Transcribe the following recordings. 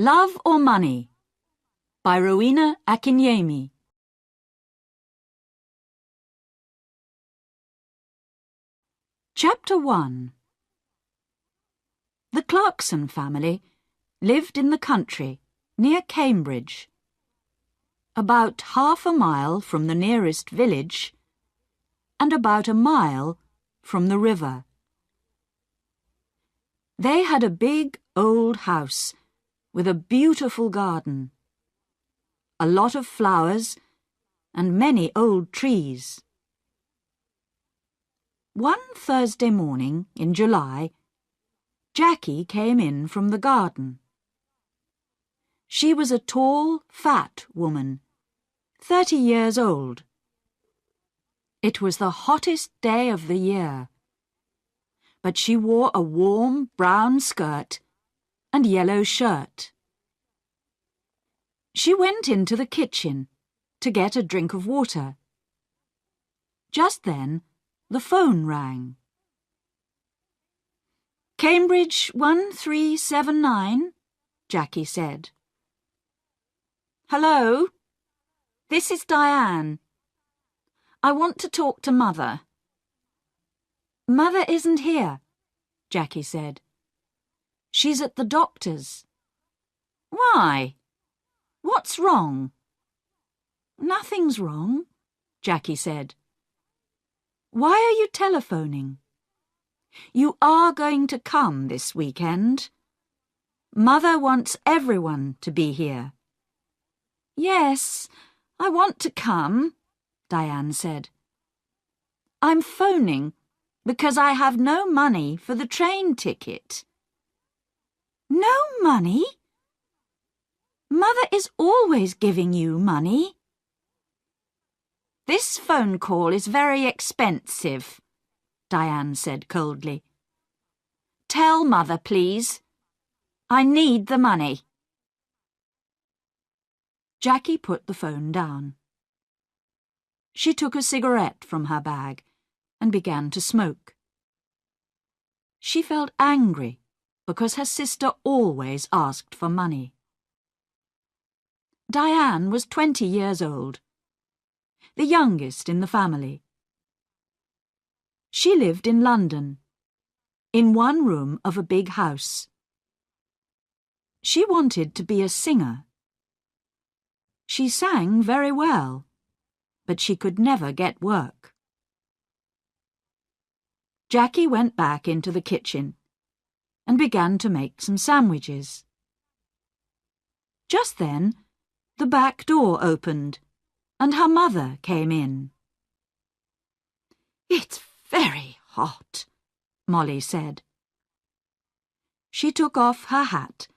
Love or Money by Rowena Akinyemi. Chapter 1. The Clarkson family lived in the country near Cambridge, about half a mile from the nearest village and about a mile from the river. They had a big old house with a beautiful garden, a lot of flowers and many old trees. One Thursday morning in July, Jackie came in from the garden. She was a tall, fat woman, 30 years old. It was the hottest day of the year, but she wore a warm brown skirt and yellow shirt. She went into the kitchen to get a drink of water. Just then, the phone rang. "Cambridge 1379, Jackie said. "Hello? This is Diane. I want to talk to Mother." "Mother isn't here," Jackie said. "She's at the doctor's." "Why? What's wrong?" "Nothing's wrong," Jackie said. "Why are you telephoning? You are going to come this weekend. Mother wants everyone to be here." "Yes, I want to come," Diane said. "I'm phoning because I have no money for the train ticket." "No money? Mother is always giving you money." "This phone call is very expensive," Diane said coldly. "Tell Mother, please. I need the money." Jackie put the phone down. She took a cigarette from her bag and began to smoke. She felt angry because her sister always asked for money. Diane was 20 years old, the youngest in the family. She lived in London, in one room of a big house. She wanted to be a singer. She sang very well, but she could never get work. Jackie went back into the kitchen and began to make some sandwiches. Just then, the back door opened and her mother came in. "It's very hot," Molly said. She took off her hat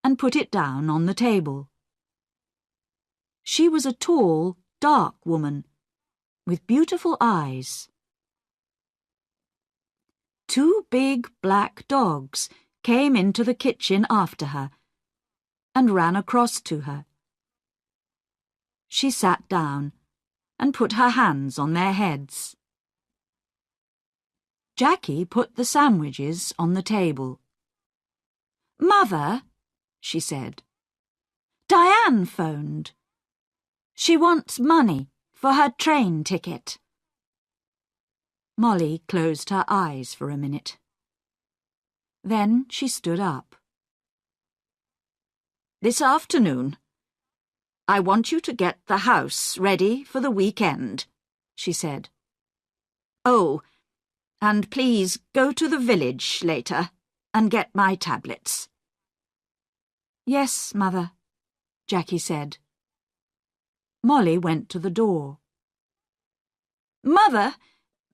and put it down on the table. She was a tall, dark woman with beautiful eyes. Two big black dogs came into the kitchen after her and ran across to her. She sat down and put her hands on their heads. Jackie put the sandwiches on the table. "Mother," she said, "Diane phoned. She wants money for her train ticket." Molly closed her eyes for a minute. Then she stood up. "This afternoon, I want you to get the house ready for the weekend," she said. "Oh, and please go to the village later and get my tablets." "Yes, Mother," Jackie said. Molly went to the door. "Mother,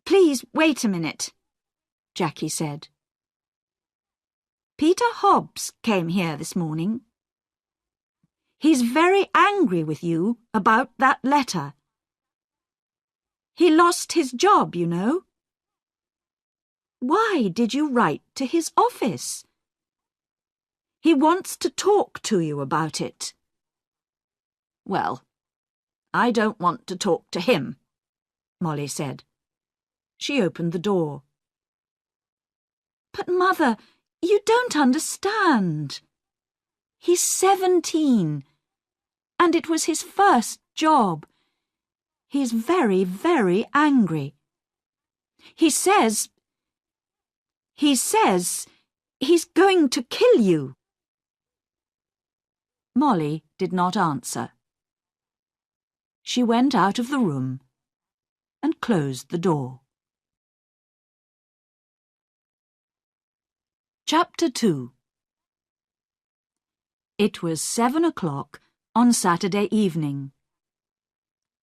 please wait a minute," Jackie said. "Peter Hobbs came here this morning. He's very angry with you about that letter. He lost his job, you know." "Why did you write to his office?" "He wants to talk to you about it." "Well, I don't want to talk to him," Molly said. She opened the door. "But, Mother, you don't understand." He's 17, and it was his first job. He's very, very angry. He says he's going to kill you. Molly did not answer. She went out of the room and closed the door. Chapter 2. It was 7 o'clock on Saturday evening.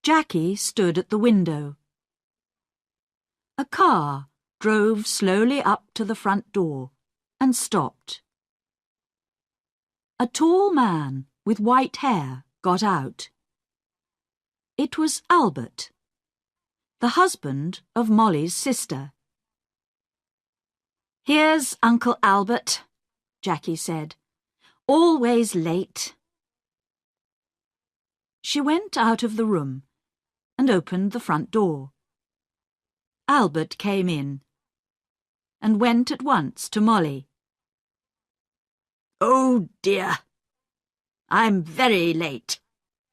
Jackie stood at the window. A car drove slowly up to the front door and stopped. A tall man with white hair got out. It was Albert, the husband of Molly's sister. "Here's Uncle Albert," Jackie said. "Always late." She went out of the room and opened the front door. Albert came in and went at once to Molly. "Oh dear, I'm very late.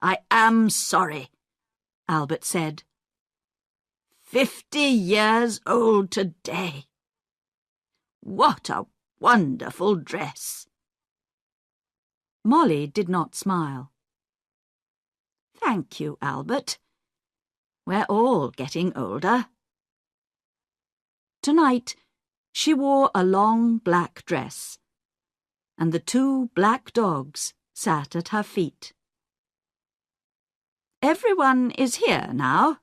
I am sorry," Albert said. 50 years old today. What a wonderful dress. Molly did not smile. "Thank you, Albert. We're all getting older." Tonight, she wore a long black dress, and the 2 black dogs sat at her feet. "Everyone is here now.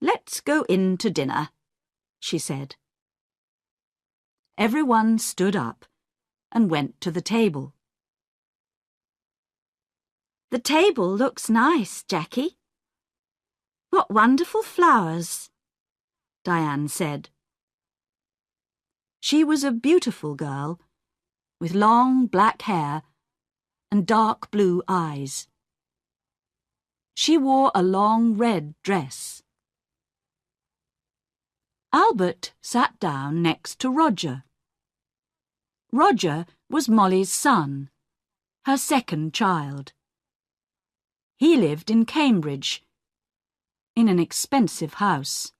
Let's go in to dinner," she said. Everyone stood up and went to the table. "The table looks nice, Jackie. What wonderful flowers," Diane said. She was a beautiful girl, with long black hair and dark blue eyes. She wore a long red dress. Albert sat down next to Roger. Roger was Molly's son, her second child. He lived in Cambridge, in an expensive house.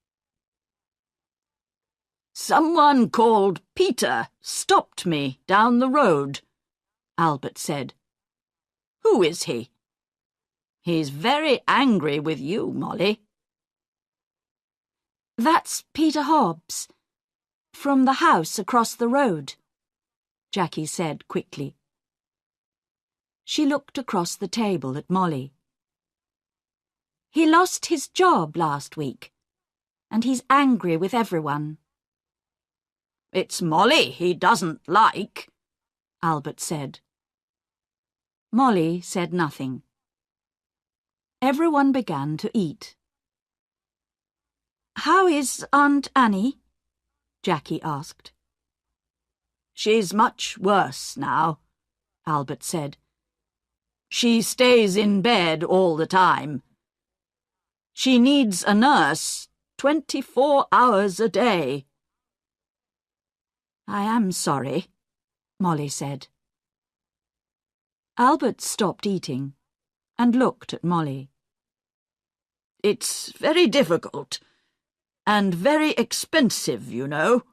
"Someone called Peter stopped me down the road," Albert said. "Who is he? He's very angry with you, Molly." "That's Peter Hobbs, from the house across the road," Jackie said quickly. She looked across the table at Molly. "He lost his job last week, and he's angry with everyone." "It's Molly he doesn't like," Albert said. Molly said nothing. Everyone began to eat. "How is Aunt Annie?" Jackie asked. "She's much worse now," Albert said. "She stays in bed all the time. She needs a nurse 24 hours a day." "I am sorry," Molly said. Albert stopped eating and looked at Molly. "It's very difficult and very expensive, you know.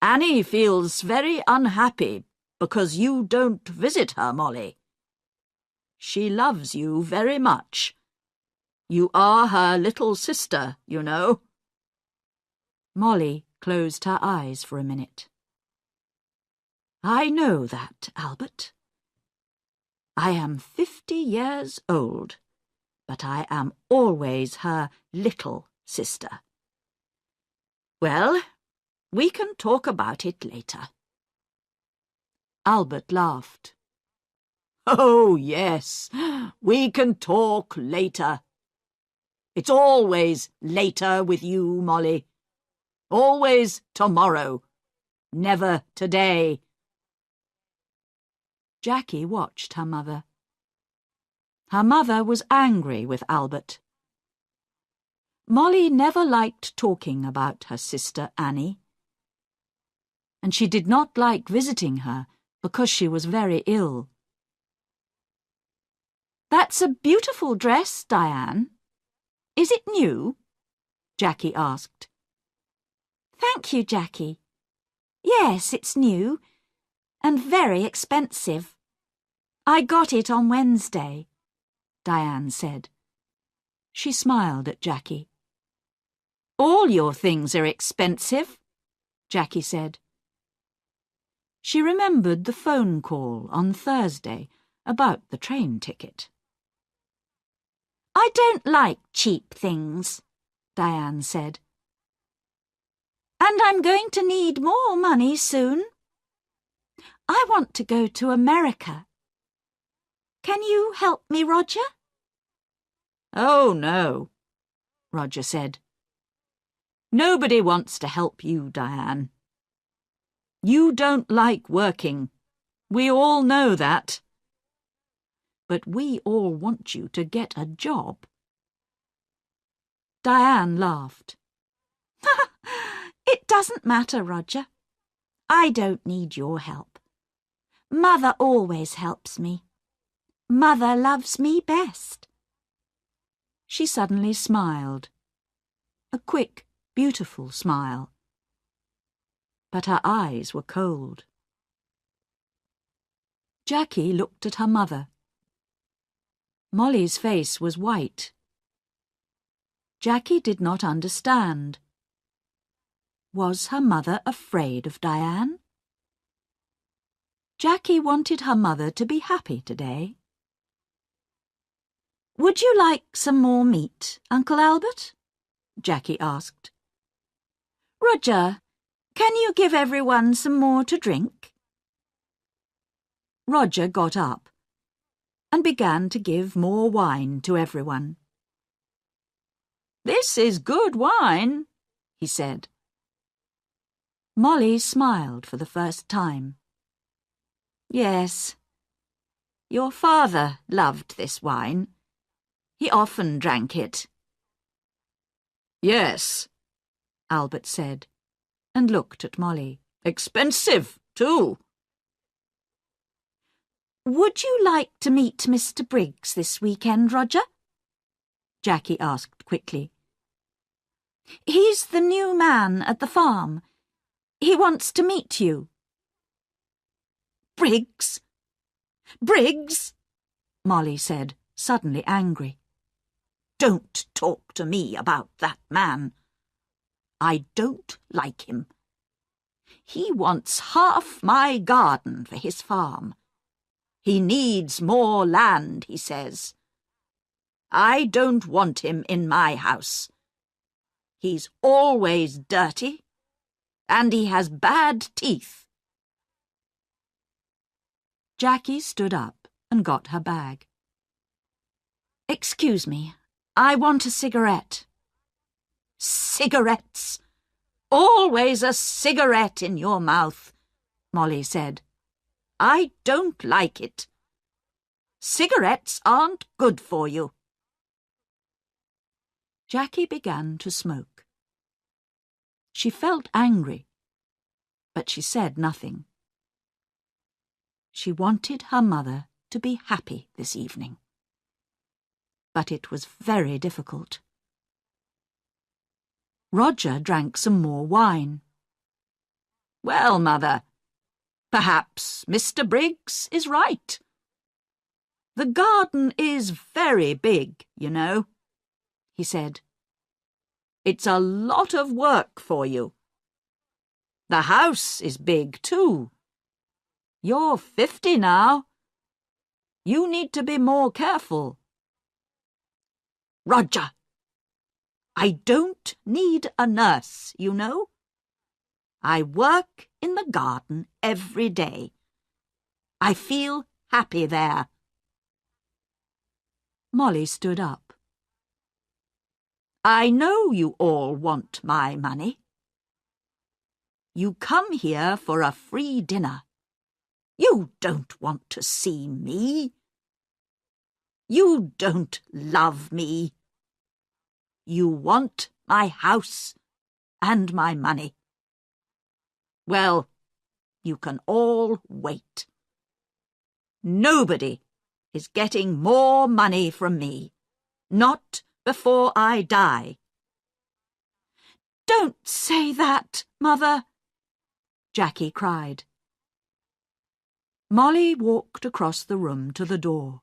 Annie feels very unhappy because you don't visit her, Molly. She loves you very much. You are her little sister, you know." Molly closed her eyes for a minute. "I know that, Albert. I am 50 years old, but I am always her little sister. Well, we can talk about it later." Albert laughed. "Oh, yes, we can talk later. It's always later with you, Molly. Always tomorrow, never today." Jackie watched her mother. Her mother was angry with Albert. Molly never liked talking about her sister Annie, and she did not like visiting her because she was very ill. "That's a beautiful dress, Diane. Is it new?" Jackie asked. "Thank you, Jackie. Yes, it's new, and very expensive. I got it on Wednesday," Diane said. She smiled at Jackie. "All your things are expensive," Jackie said. She remembered the phone call on Thursday about the train ticket. "I don't like cheap things," Diane said. "And I'm going to need more money soon. I want to go to America. Can you help me, Roger?" "Oh, no," Roger said. "Nobody wants to help you, Diane. You don't like working. We all know that. But we all want you to get a job." Diane laughed. "It doesn't matter, Roger. I don't need your help. Mother always helps me. Mother loves me best." She suddenly smiled. A quick, beautiful smile. But her eyes were cold. Jackie looked at her mother. Molly's face was white. Jackie did not understand. Was her mother afraid of Diane? Jackie wanted her mother to be happy today. "Would you like some more meat, Uncle Albert?" Jackie asked. "Roger, can you give everyone some more to drink?" Roger got up and began to give more wine to everyone. "This is good wine," he said. Molly smiled for the first time. "Yes, your father loved this wine. He often drank it." "Yes," Albert said, and looked at Molly. "Expensive, too." "Would you like to meet Mr. Briggs this weekend, Roger?" Jackie asked quickly. "He's the new man at the farm. He wants to meet you." "Briggs? Briggs?" Molly said, suddenly angry. "Don't talk to me about that man. I don't like him. He wants half my garden for his farm. He needs more land, he says. I don't want him in my house. He's always dirty, and he has bad teeth." Jackie stood up and got her bag. "Excuse me, I want a cigarette." "Cigarettes? Always a cigarette in your mouth," Molly said. "I don't like it. Cigarettes aren't good for you." Jackie began to smoke. She felt angry, but she said nothing. She wanted her mother to be happy this evening. But it was very difficult. Roger drank some more wine. "Well, Mother, perhaps Mr. Briggs is right. The garden is very big, you know," he said. "It's a lot of work for you. The house is big, too. You're 50 now. You need to be more careful." "Roger, I don't need a nurse, you know. I work in the garden every day. I feel happy there." Molly stood up. "I know you all want my money. You come here for a free dinner. You don't want to see me. You don't love me. You want my house and my money. Well, you can all wait." Nobody is getting more money from me. Not before I die. Don't say that, Mother, Jackie cried. Molly walked across the room to the door.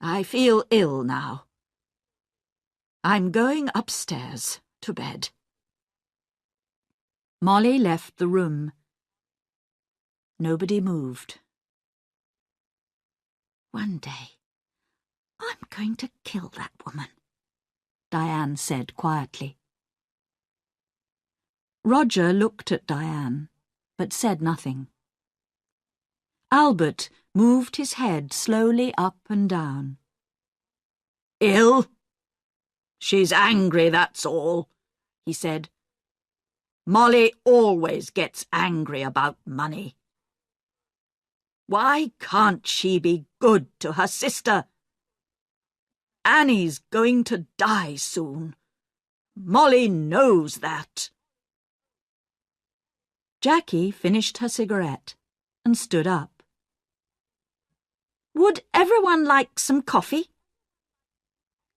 I feel ill now. I'm going upstairs to bed. Molly left the room. Nobody moved. One day, I'm going to kill that woman, Diane said quietly. Roger looked at Diane, but said nothing. Albert moved his head slowly up and down. Ill? She's angry, that's all, he said. Molly always gets angry about money. Why can't she be good to her sister? Annie's going to die soon. Molly knows that. Jackie finished her cigarette and stood up. Would everyone like some coffee?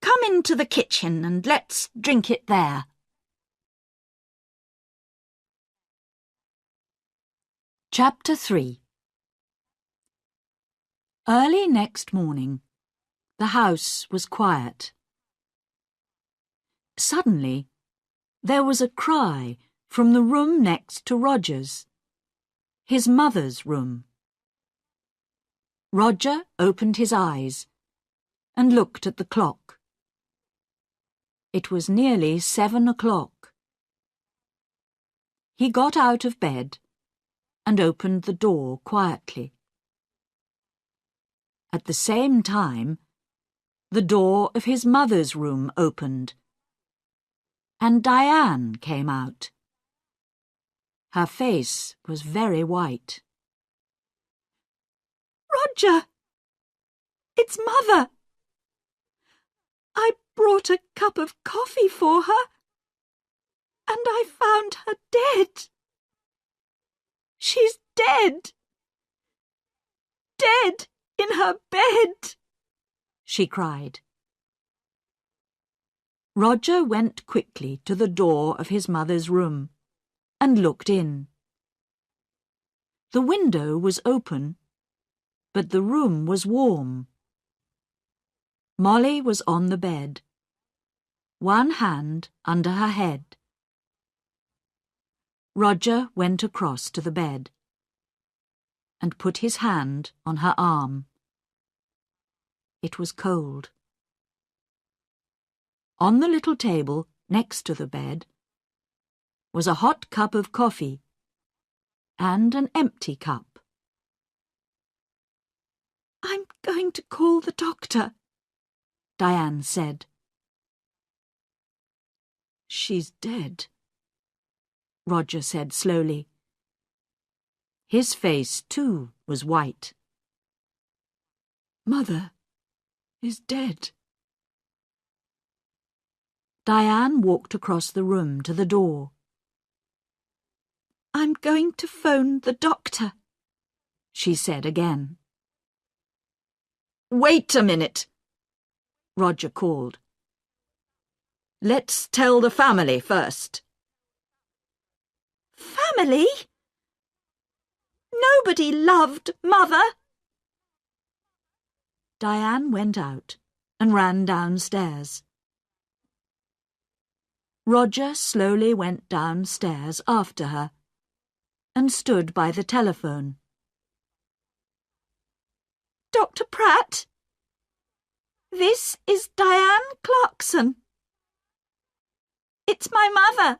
Come into the kitchen and let's drink it there. Chapter 3. Early next morning, the house was quiet. Suddenly, there was a cry from the room next to Roger's, his mother's room. Roger opened his eyes and looked at the clock. It was nearly 7 o'clock. He got out of bed and opened the door quietly. At the same time, the door of his mother's room opened, and Diane came out. Her face was very white. Roger! It's Mother! I brought a cup of coffee for her, and I found her dead. She's dead! Dead in her bed! She cried. Roger went quickly to the door of his mother's room and looked in. The window was open, but the room was warm. Molly was on the bed, one hand under her head. Roger went across to the bed and put his hand on her arm. It was cold. On the little table next to the bed was a hot cup of coffee and an empty cup. I'm going to call the doctor, Diane said. She's dead, Roger said slowly. His face, too, was white. Mother is dead. Diane walked across the room to the door. I'm going to phone the doctor, she said again. Wait a minute, Roger called. Let's tell the family first. Family? Nobody loved Mother. Diane went out and ran downstairs. Roger slowly went downstairs after her and stood by the telephone. Dr. Pratt, this is Diane Clarkson. It's my mother.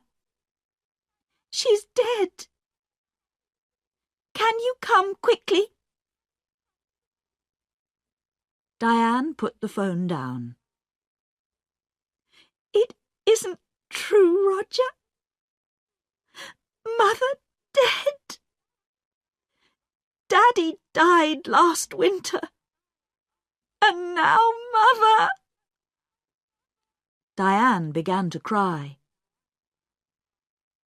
She's dead. Can you come quickly? Diane put the phone down. It isn't true, Roger. Mother dead. Daddy died last winter. And now Mother. Diane began to cry.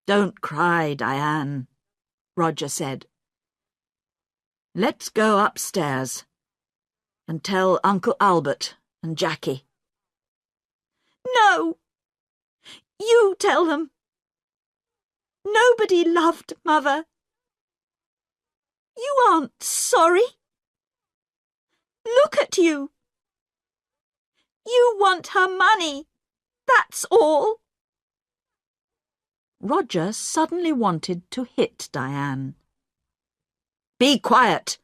Don't cry, Diane, Roger said. Let's go upstairs and tell Uncle Albert and Jackie. No! You tell them. Nobody loved Mother. You aren't sorry. Look at you. You want her money. That's all. Roger suddenly wanted to hit Diane. Be quiet,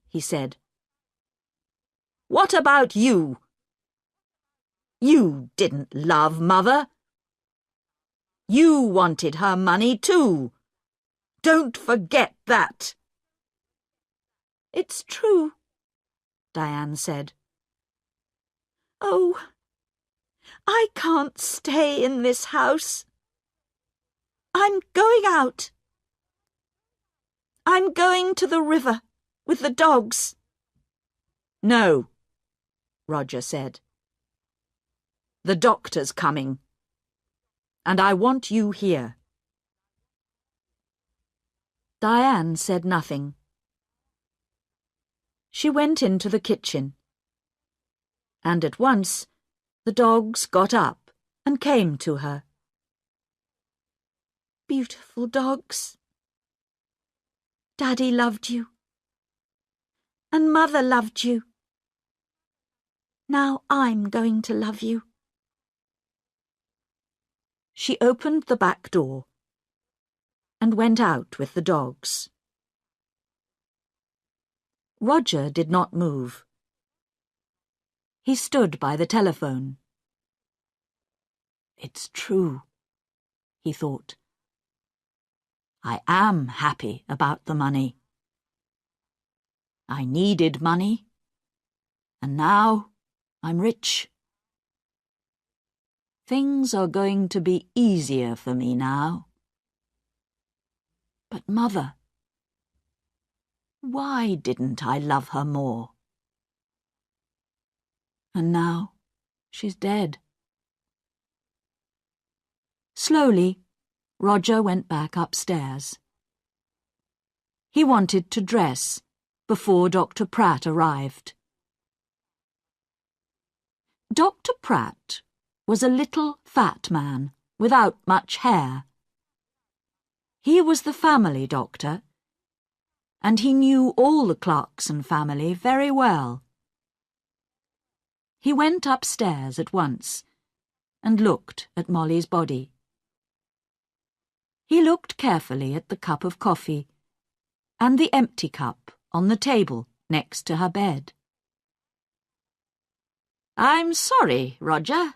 he said. What about you? You didn't love Mother. You wanted her money too. Don't forget that. It's true, Diane said. Oh, I can't stay in this house. I'm going out. I'm going to the river with the dogs. No, Roger said. The doctor's coming, and I want you here. Diane said nothing. She went into the kitchen, and at once the dogs got up and came to her. Beautiful dogs. Daddy loved you, and Mother loved you. Now I'm going to love you. She opened the back door and went out with the dogs. Roger did not move. He stood by the telephone. It's true, he thought. I am happy about the money. I needed money, and now I'm rich. Things are going to be easier for me now. But Mother, why didn't I love her more? And now she's dead. Slowly, Roger went back upstairs. He wanted to dress before Dr. Pratt arrived. Dr. Pratt was a little fat man without much hair. He was the family doctor, and he knew all the Clarkson family very well. He went upstairs at once and looked at Molly's body. He looked carefully at the cup of coffee and the empty cup on the table next to her bed. I'm sorry, Roger,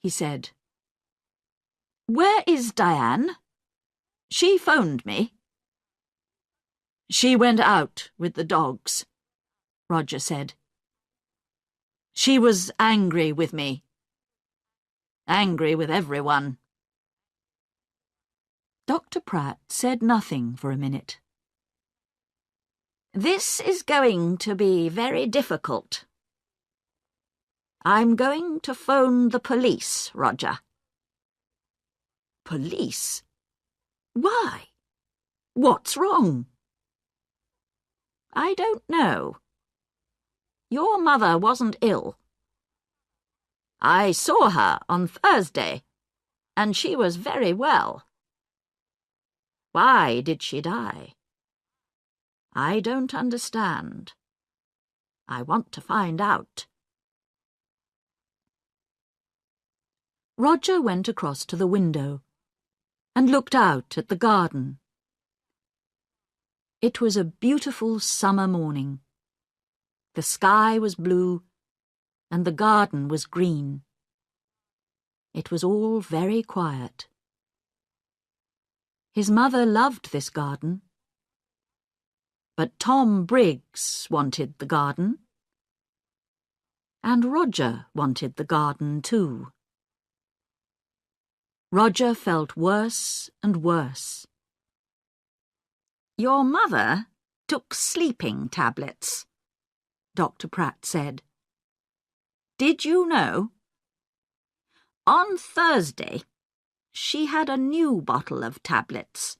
he said. Where is Diane? She phoned me. She went out with the dogs, Roger said. She was angry with me. Angry with everyone. Dr. Pratt said nothing for a minute. This is going to be very difficult. I'm going to phone the police, Roger. Police? Why? What's wrong? I don't know. Your mother wasn't ill. I saw her on Thursday, and she was very well. Why did she die? I don't understand. I want to find out. Roger went across to the window and looked out at the garden. It was a beautiful summer morning. The sky was blue and the garden was green. It was all very quiet. His mother loved this garden. But Tom Briggs wanted the garden. And Roger wanted the garden too. Roger felt worse and worse. Your mother took sleeping tablets, Dr. Pratt said. Did you know? On Thursday, she had a new bottle of tablets.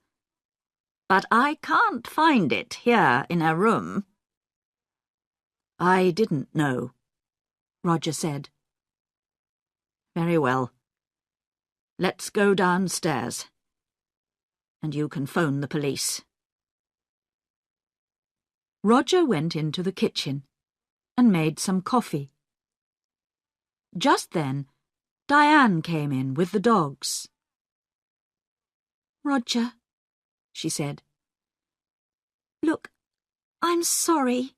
but I can't find it here in her room." "I didn't know," Roger said. "Very well. Let's go downstairs, and you can phone the police." Roger went into the kitchen and made some coffee. Just then, Diane came in with the dogs. "Roger," she said, "look, I'm sorry.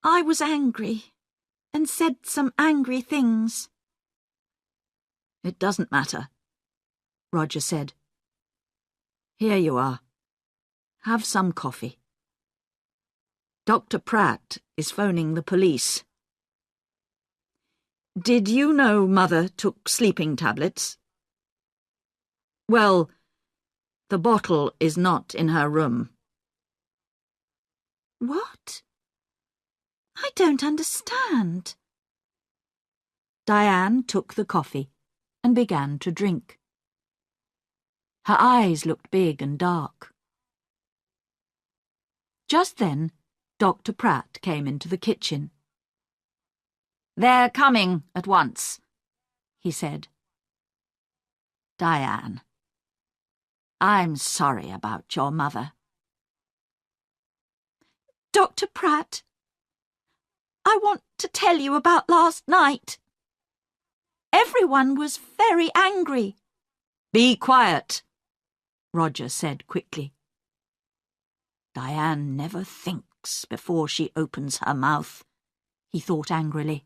I was angry and said some angry things." "It doesn't matter," Roger said. "Here you are. Have some coffee. Dr. Pratt is phoning the police." "Did you know Mother took sleeping tablets?" "Well, the bottle is not in her room." "What? I don't understand." Diane took the coffee and began to drink. Her eyes looked big and dark. Just then, Dr. Pratt came into the kitchen. "They're coming at once," he said. "Diane, I'm sorry about your mother." "Dr. Pratt, I want to tell you about last night. Everyone was very angry." "Be quiet," Roger said quickly. "Diane never thinks before she opens her mouth," he thought angrily.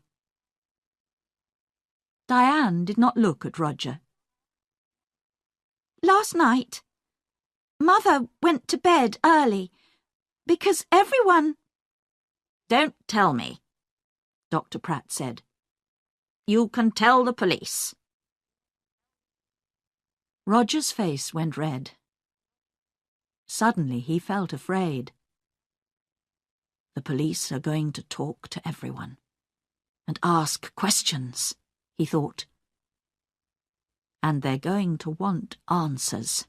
Diane did not look at Roger. "Last night, Mother went to bed early because everyone—" "Don't tell me," Dr. Pratt said. "You can tell the police." Roger's face went red. Suddenly he felt afraid. The police are going to talk to everyone and ask questions, he thought. And they're going to want answers.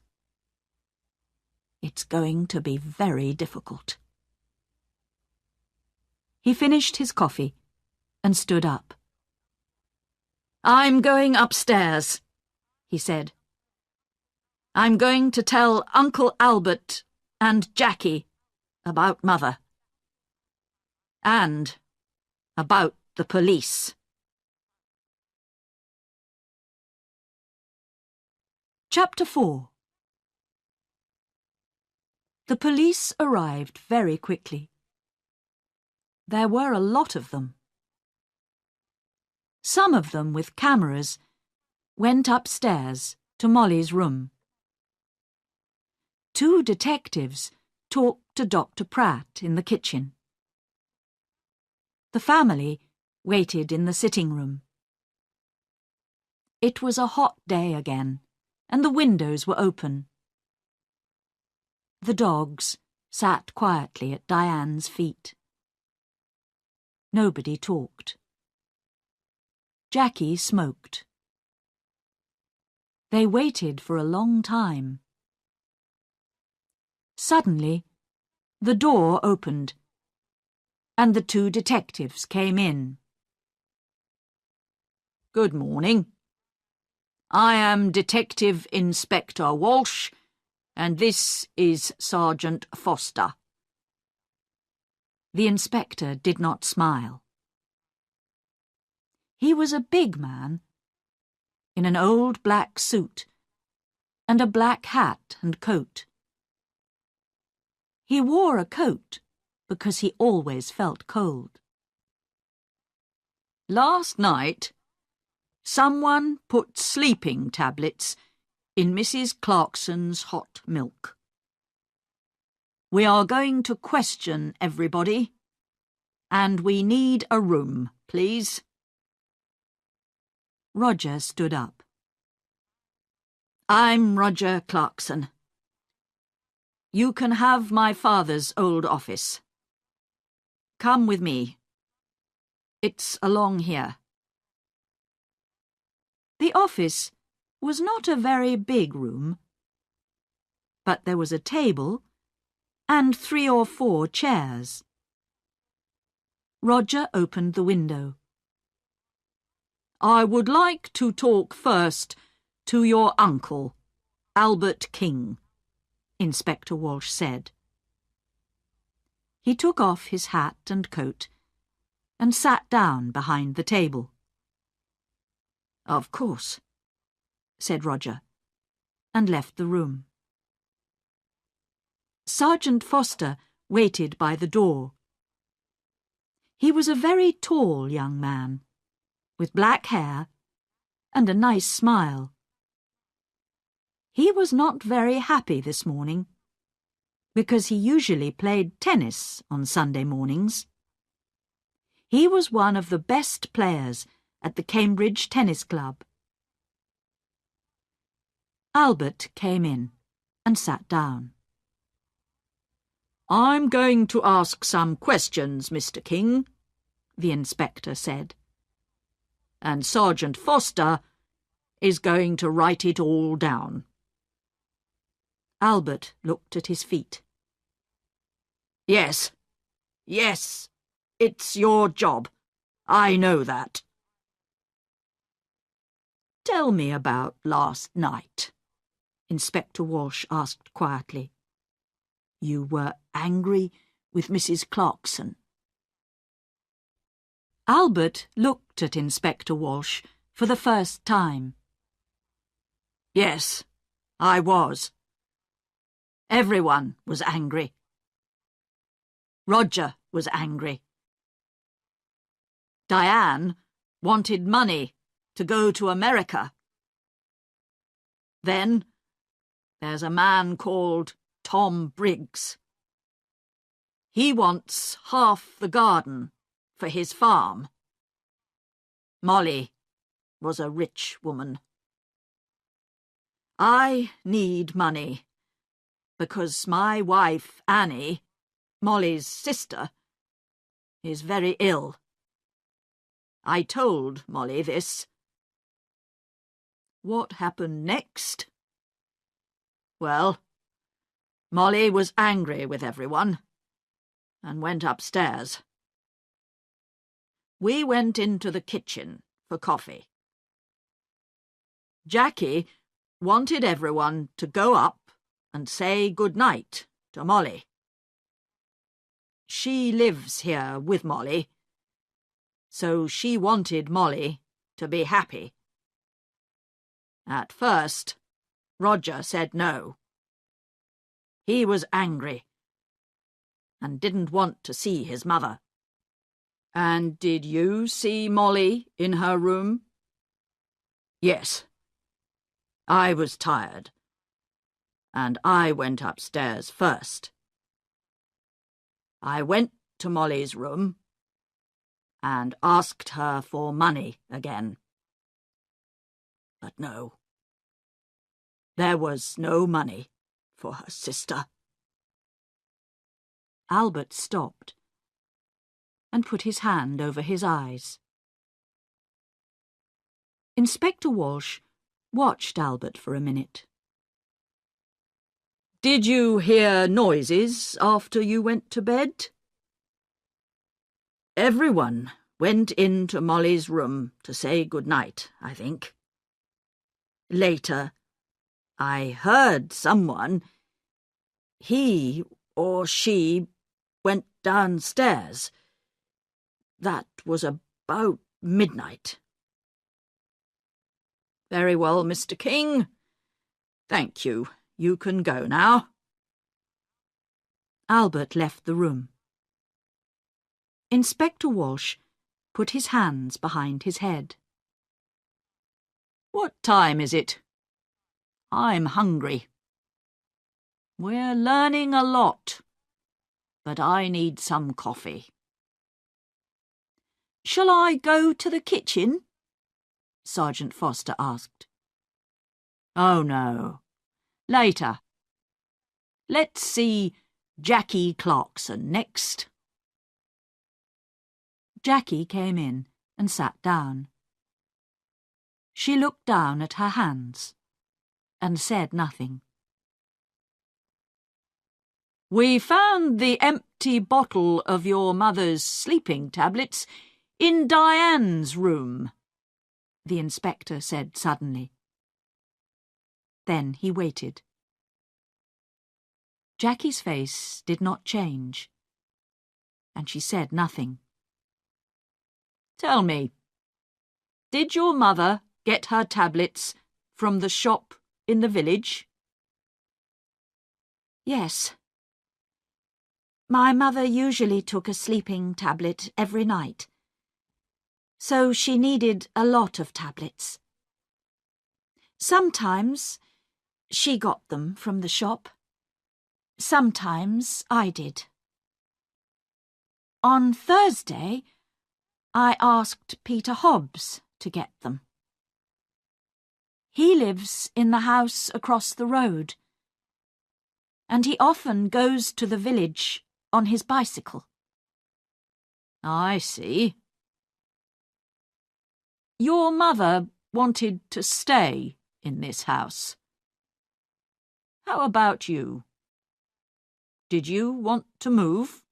It's going to be very difficult. He finished his coffee and stood up. "I'm going upstairs," he said. "I'm going to tell Uncle Albert and Jackie about Mother. And about the police." Chapter 4. The police arrived very quickly. There were a lot of them. Some of them, with cameras, went upstairs to Molly's room. 2 detectives talked to Dr. Pratt in the kitchen. The family waited in the sitting room. It was a hot day again, and the windows were open. The dogs sat quietly at Diane's feet. Nobody talked. Jackie smoked. They waited for a long time. Suddenly, the door opened, and the 2 detectives came in. "Good morning. I am Detective Inspector Walsh, and this is Sergeant Foster." The inspector did not smile. He was a big man, in an old black suit, and a black hat and coat. He wore a coat because he always felt cold. "Last night, someone put sleeping tablets in Mrs. Clarkson's hot milk. We are going to question everybody, and we need a room, please." Roger stood up. "I'm Roger Clarkson. You can have my father's old office. Come with me. It's along here." The office was not a very big room, but there was a table and 3 or 4 chairs. Roger opened the window. "I would like to talk first to your uncle, Albert King," Inspector Walsh said. He took off his hat and coat and sat down behind the table. "Of course," said Roger, and left the room. Sergeant Foster waited by the door. He was a very tall young man, with black hair and a nice smile. He was not very happy this morning, because he usually played tennis on Sunday mornings. He was one of the best players at the Cambridge Tennis Club. Albert came in and sat down. "I'm going to ask some questions, Mr. King," the inspector said. "And Sergeant Foster is going to write it all down." Albert looked at his feet. Yes, it's your job. I know that." "Tell me about last night," Inspector Walsh asked quietly. "You were angry with Mrs. Clarkson." Albert looked at Inspector Walsh for the first time. "Yes, I was. Everyone was angry. Roger was angry. Diane wanted money to go to America. Then there's a man called Tom Briggs. He wants half the garden for his farm. Molly was a rich woman. I need money because my wife, Annie, Molly's sister, is very ill. I told Molly this. What happened next? Well, Molly was angry with everyone and went upstairs. We went into the kitchen for coffee. Jackie wanted everyone to go up and say good night to Molly. She lives here with Molly, so she wanted Molly to be happy. At first, Roger said no. He was angry and didn't want to see his mother. And did you see Molly in her room? Yes. I was tired, and I went upstairs first. I went to Molly's room and asked her for money again. But no, there was no money for her sister. Albert stopped and put his hand over his eyes. Inspector Walsh watched Albert for a minute. Did you hear noises after you went to bed? Everyone went into Molly's room to say good night, I think. Later, I heard someone. He or she went downstairs. That was about midnight. Very well, Mr. King. Thank you. You can go now. Albert left the room. Inspector Walsh put his hands behind his head. What time is it? I'm hungry. We're learning a lot, but I need some coffee. Shall I go to the kitchen? Sergeant Foster asked. Oh, no. Later. Let's see Jackie Clarkson next. Jackie came in and sat down. She looked down at her hands and said nothing. We found the empty bottle of your mother's sleeping tablets in Diane's room, the inspector said suddenly. Then he waited. Jackie's face did not change, and she said nothing. Tell me, did your mother get her tablets from the shop in the village? Yes. My mother usually took a sleeping tablet every night, so she needed a lot of tablets. Sometimes she got them from the shop. Sometimes I did. On Thursday, I asked Peter Hobbs to get them. He lives in the house across the road, and he often goes to the village on his bicycle. I see. Your mother wanted to stay in this house. How about you? Did you want to move?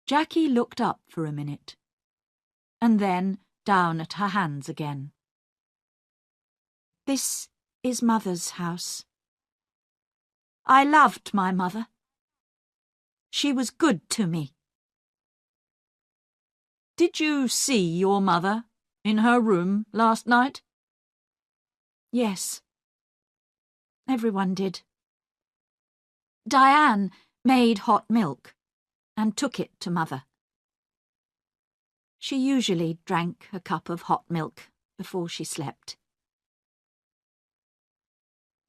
Jackie looked up for a minute, and then down at her hands again. This is Mother's house. I loved my mother. She was good to me. Did you see your mother in her room last night? Yes. Everyone did. Diane made hot milk and took it to Mother. She usually drank a cup of hot milk before she slept.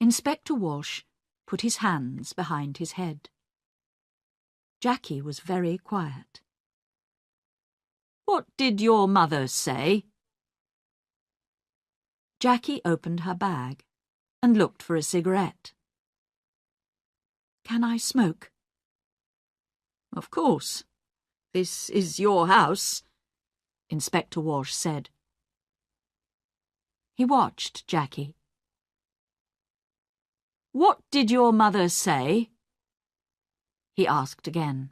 Inspector Walsh put his hands behind his head. Jackie was very quiet. What did your mother say? Jackie opened her bag and looked for a cigarette. Can I smoke? Of course. This is your house, Inspector Walsh said. He watched Jackie. What did your mother say? He asked again.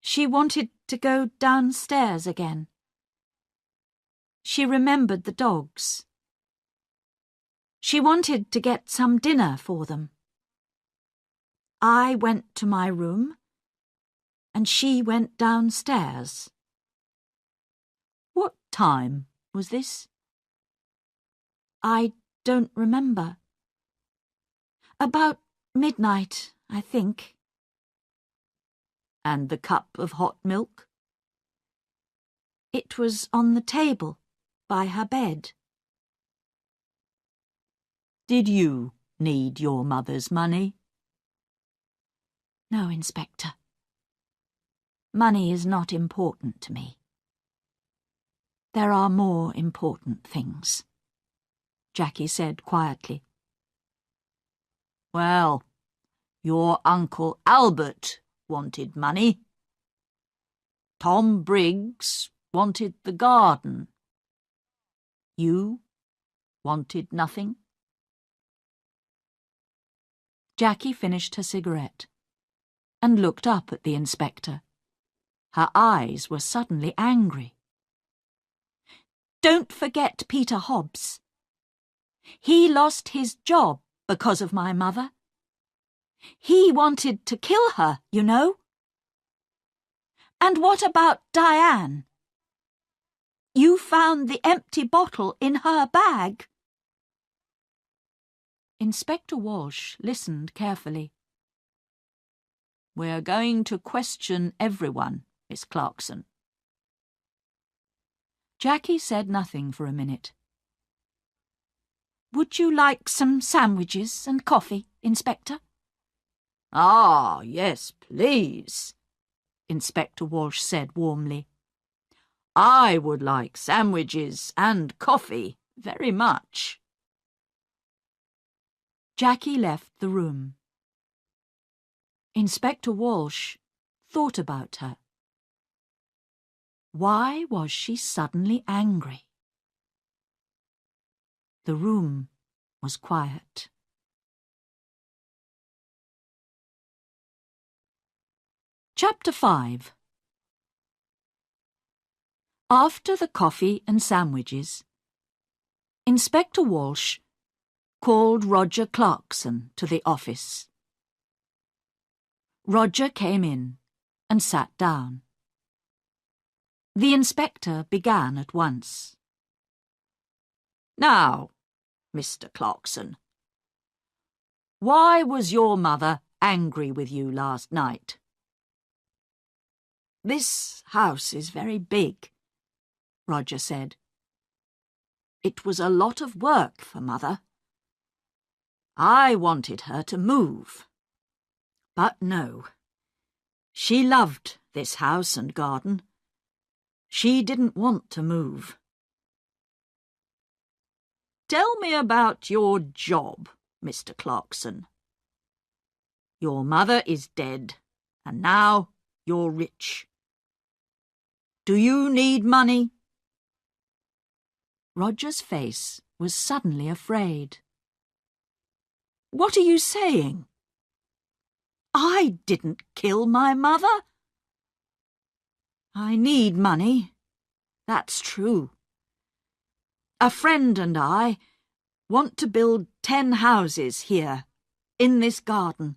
She wanted to go downstairs again. She remembered the dogs. She wanted to get some dinner for them. I went to my room, and she went downstairs. What time was this? I don't remember. About midnight, I think. And the cup of hot milk? It was on the table by her bed. Did you need your mother's money? No, Inspector. Money is not important to me. There are more important things, Jackie said quietly. Well, your Uncle Albert wanted money. Tom Briggs wanted the garden. You wanted nothing? Jackie finished her cigarette and looked up at the inspector. Her eyes were suddenly angry. Don't forget Peter Hobbs. He lost his job because of my mother. He wanted to kill her, you know. And what about Diane? You found the empty bottle in her bag. Inspector Walsh listened carefully. We're going to question everyone, Miss Clarkson. Jackie said nothing for a minute. Would you like some sandwiches and coffee, Inspector? Ah, yes, please, Inspector Walsh said warmly. I would like sandwiches and coffee very much. Jackie left the room. Inspector Walsh thought about her. Why was she suddenly angry? The room was quiet. Chapter 5. After the coffee and sandwiches, Inspector Walsh called Roger Clarkson to the office. Roger came in and sat down. The inspector began at once. Now, Mr. Clarkson, why was your mother angry with you last night? This house is very big, Roger said. It was a lot of work for Mother. I wanted her to move. But no, she loved this house and garden. She didn't want to move. Tell me about your job, Mr. Clarkson. Your mother is dead, and now you're rich. Do you need money? Roger's face was suddenly afraid. What are you saying? I didn't kill my mother. I need money, that's true. A friend and I want to build 10 houses here, in this garden.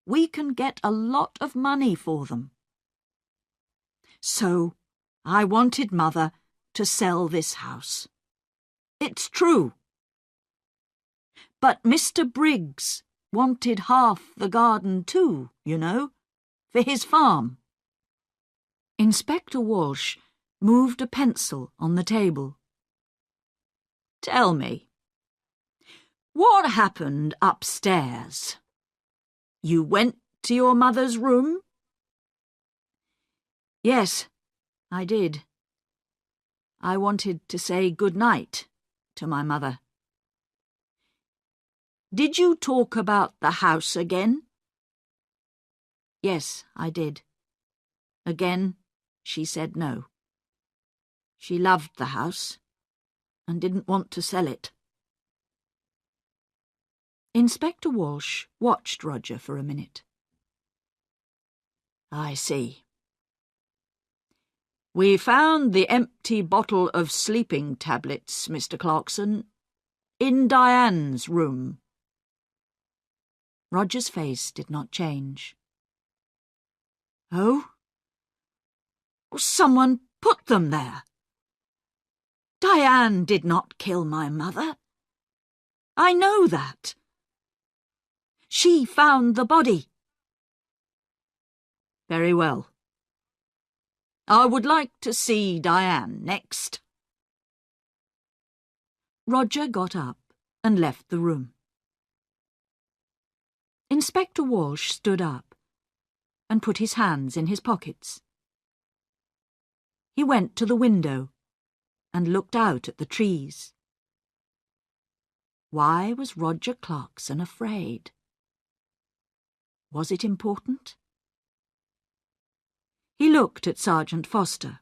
We can get a lot of money for them. So I wanted Mother to sell this house. It's true. But Mr. Briggs wanted half the garden too, you know, for his farm. Inspector Walsh moved a pencil on the table. Tell me, what happened upstairs? You went to your mother's room? Yes, I did. I wanted to say good night to my mother. Did you talk about the house again? Yes, I did. Again, she said no. She loved the house and didn't want to sell it. Inspector Walsh watched Roger for a minute. I see. We found the empty bottle of sleeping tablets, Mr. Clarkson, in Diane's room. Roger's face did not change. Oh? Someone put them there. Diane did not kill my mother. I know that. She found the body. Very well. I would like to see Diane next. Roger got up and left the room. Inspector Walsh stood up and put his hands in his pockets. He went to the window and looked out at the trees. Why was Roger Clarkson afraid? Was it important? He looked at Sergeant Foster.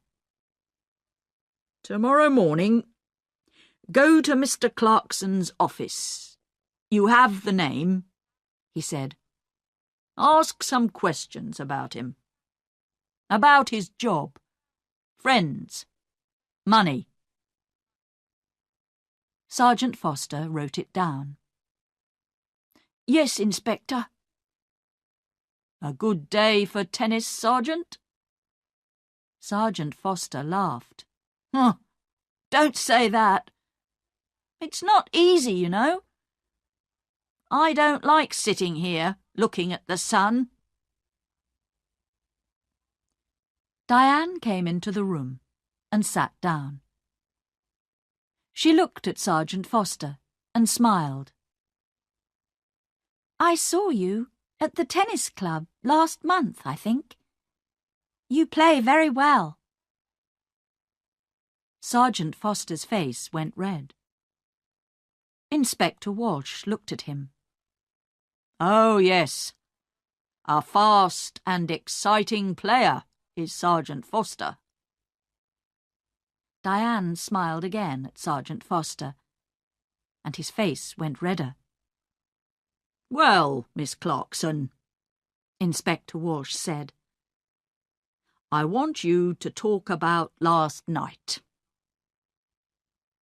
Tomorrow morning, go to Mr. Clarkson's office. You have the name, he said. Ask some questions about him. About his job, friends, money. Sergeant Foster wrote it down. Yes, Inspector. A good day for tennis, Sergeant? Sergeant Foster laughed. Don't say that. It's not easy, you know. I don't like sitting here looking at the sun. Diane came into the room and sat down. She looked at Sergeant Foster and smiled. I saw you at the tennis club last month, I think. You play very well. Sergeant Foster's face went red. Inspector Walsh looked at him. Oh, yes. A fast and exciting player is Sergeant Foster. Diane smiled again at Sergeant Foster, and his face went redder. Well, Miss Clarkson, Inspector Walsh said. I want you to talk about last night.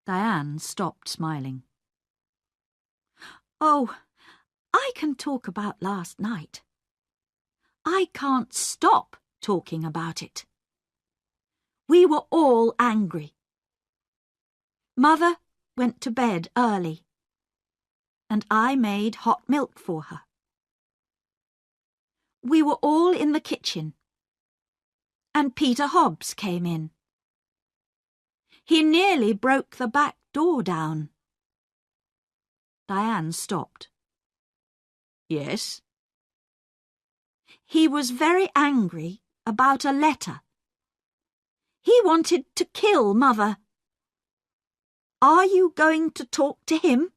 Diane stopped smiling. Oh, I can talk about last night. I can't stop talking about it. We were all angry. Mother went to bed early, and I made hot milk for her. We were all in the kitchen, and Peter Hobbs came in. He nearly broke the back door down. Diane stopped. Yes? He was very angry about a letter. He wanted to kill Mother. Are you going to talk to him?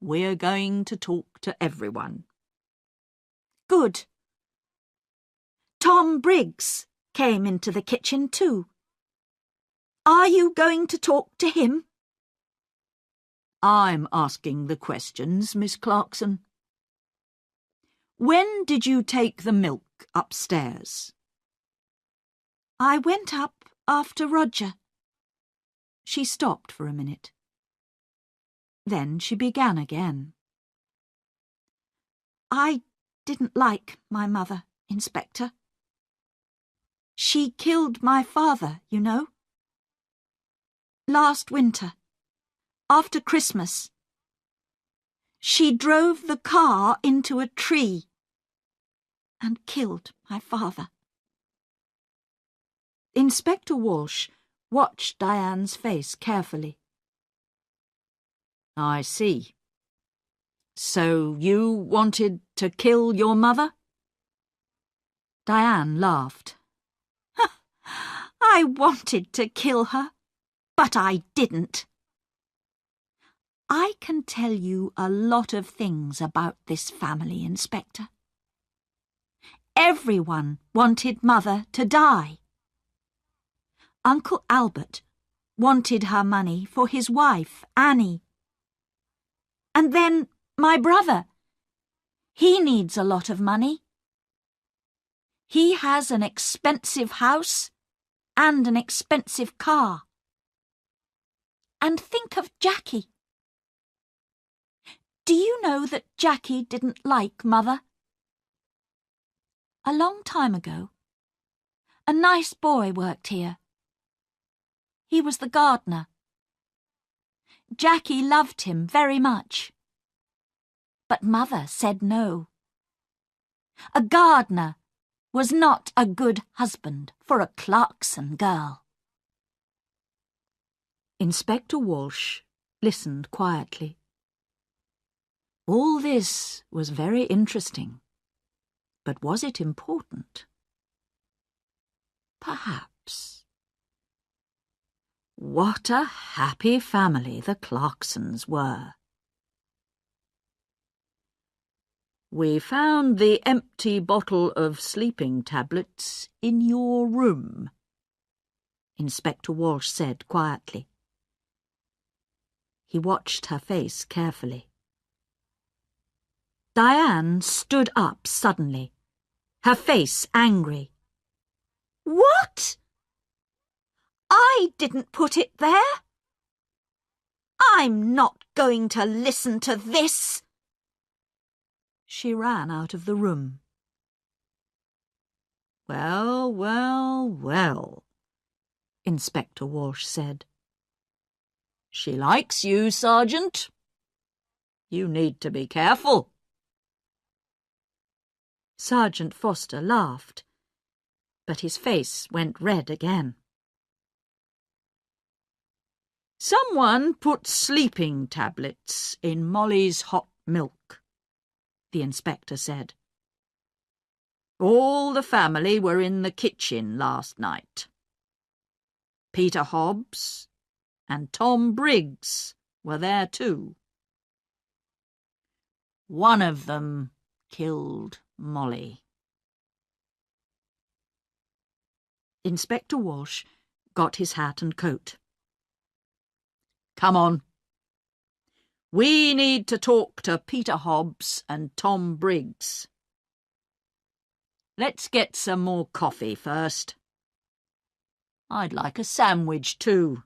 We're going to talk to everyone. Good. Tom Briggs came into the kitchen too. Are you going to talk to him? I'm asking the questions, Miss Clarkson. When did you take the milk upstairs? I went up after Roger. She stopped for a minute. Then she began again. I didn't like my mother, Inspector. She killed my father, you know. Last winter, after Christmas, she drove the car into a tree and killed my father. Inspector Walsh watched Diane's face carefully. I see. So you wanted to kill your mother? Diane laughed. I wanted to kill her, but I didn't. I can tell you a lot of things about this family, Inspector. Everyone wanted Mother to die. Uncle Albert wanted her money for his wife, Annie. And then my brother. He needs a lot of money. He has an expensive house and an expensive car. And think of Jackie. Do you know that Jackie didn't like Mother? A long time ago, a nice boy worked here. He was the gardener. Jackie loved him very much. But Mother said no. A gardener was not a good husband for a Clarkson girl. Inspector Walsh listened quietly. All this was very interesting, but was it important? Perhaps. What a happy family the Clarksons were. We found the empty bottle of sleeping tablets in your room, Inspector Walsh said quietly. He watched her face carefully. Diane stood up suddenly, her face angry. What? I didn't put it there. I'm not going to listen to this. She ran out of the room. Well, well, well, Inspector Walsh said. She likes you, Sergeant. You need to be careful. Sergeant Foster laughed, but his face went red again. Someone put sleeping tablets in Molly's hot milk, the inspector said. All the family were in the kitchen last night. Peter Hobbs and Tom Briggs were there too. One of them killed Molly. Inspector Walsh got his hat and coat. Come on. We need to talk to Peter Hobbs and Tom Briggs. Let's get some more coffee first. I'd like a sandwich too.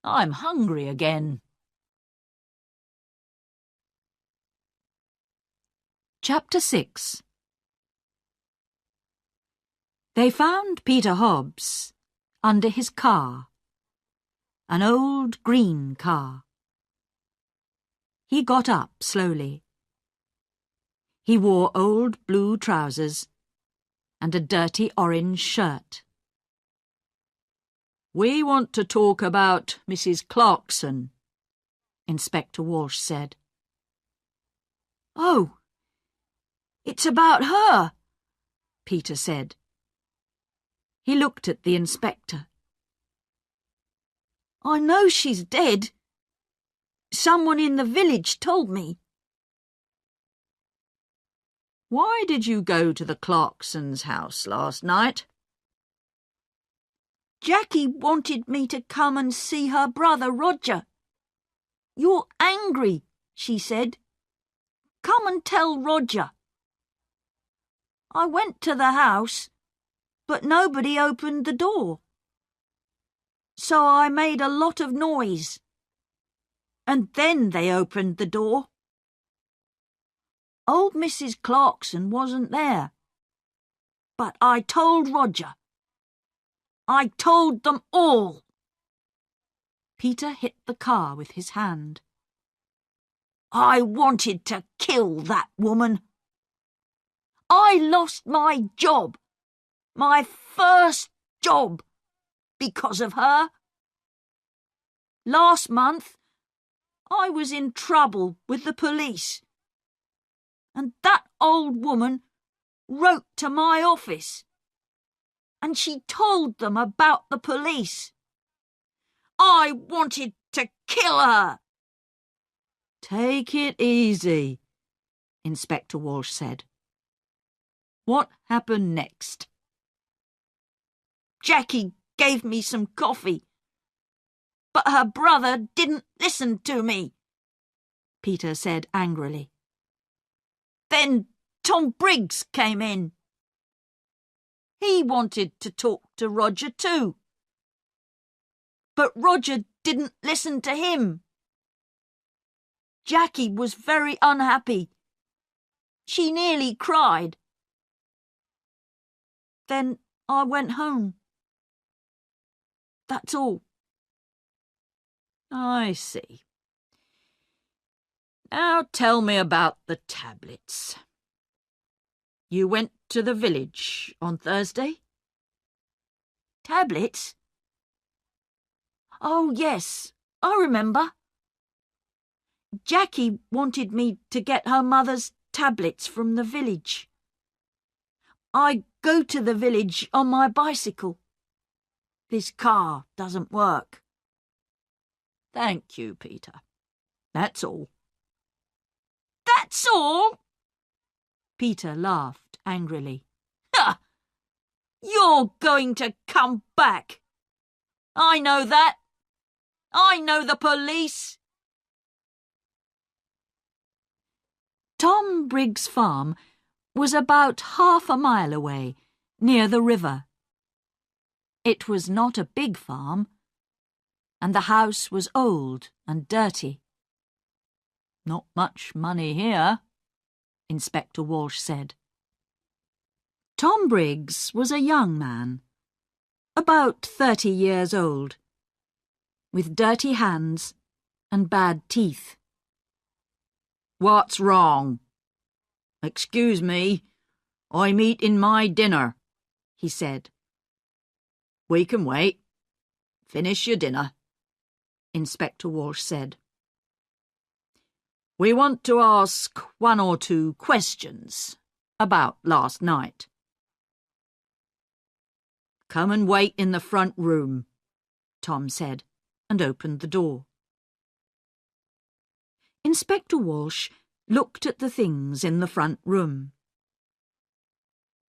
I'm hungry again. Chapter 6. They found Peter Hobbs under his car, an old green car. He got up slowly. He wore old blue trousers and a dirty orange shirt. We want to talk about Mrs. Clarkson, Inspector Walsh said. Oh, it's about her, Peter said. He looked at the inspector. I know she's dead. Someone in the village told me. Why did you go to the Clarksons' house last night? Jackie wanted me to come and see her brother Roger. You're angry, she said. Come and tell Roger. I went to the house, but nobody opened the door. So I made a lot of noise. And then they opened the door. Old Mrs. Clarkson wasn't there. But I told Roger. I told them all. Peter hit the car with his hand. I wanted to kill that woman. I lost my job, my first job, because of her. Last month, I was in trouble with the police, and that old woman wrote to my office, and she told them about the police. I wanted to kill her. Take it easy, Inspector Walsh said. What happened next? Jackie gave me some coffee, but her brother didn't listen to me, Peter said angrily. Then Tom Briggs came in. He wanted to talk to Roger too, but Roger didn't listen to him. Jackie was very unhappy. She nearly cried. Then I went home. That's all. I see. Now tell me about the tablets. You went to the village on Thursday? Tablets? Oh, yes, I remember. Jackie wanted me to get her mother's tablets from the village. I go to the village on my bicycle. This car doesn't work. Thank you, Peter. That's all. That's all? Peter laughed angrily. Ha! You're going to come back. I know that. I know the police. Tom Briggs' farm was about half a mile away, near the river. It was not a big farm, and the house was old and dirty. Not much money here, Inspector Walsh said. Tom Briggs was a young man, about 30 years old, with dirty hands and bad teeth. What's wrong? Excuse me, I'm eating my dinner, he said. We can wait. Finish your dinner, Inspector Walsh said. We want to ask 1 or 2 questions about last night. Come and wait in the front room, Tom said, and opened the door. Inspector Walsh looked at the things in the front room.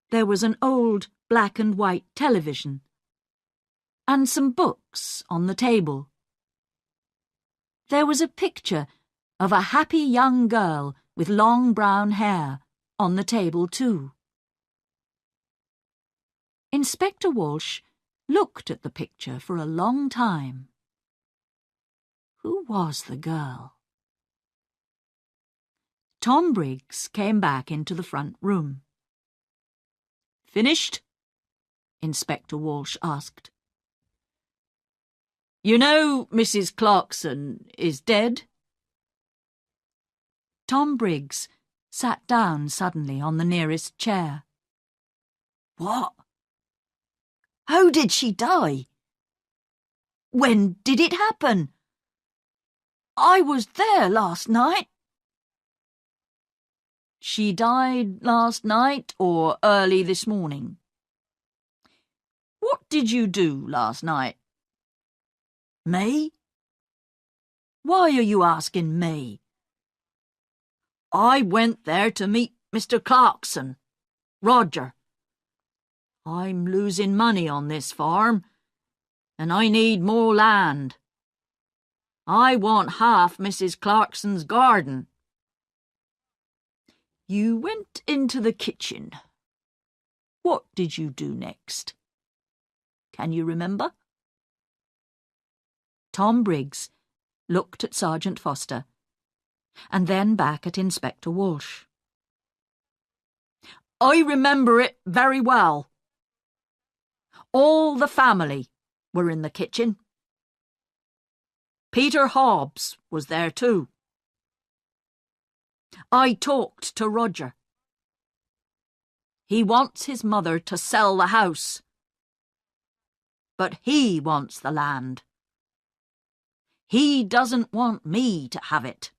There was an old black and white television, and some books on the table. There was a picture of a happy young girl with long brown hair on the table too. Inspector Walsh looked at the picture for a long time. Who was the girl? Tom Briggs came back into the front room. "Finished?" Inspector Walsh asked. "You know Mrs. Clarkson is dead?" Tom Briggs sat down suddenly on the nearest chair. "What? How did she die? When did it happen? I was there last night." She died last night or early this morning. What did you do last night? Me? Why are you asking me? I went there to meet Mr. Clarkson, Roger. I'm losing money on this farm, and I need more land. I want half Mrs. Clarkson's garden. You went into the kitchen. What did you do next? Can you remember? Tom Briggs looked at Sergeant Foster and then back at Inspector Walsh. I remember it very well. All the family were in the kitchen. Peter Hobbs was there too. I talked to Roger. He wants his mother to sell the house, but he wants the land. He doesn't want me to have it.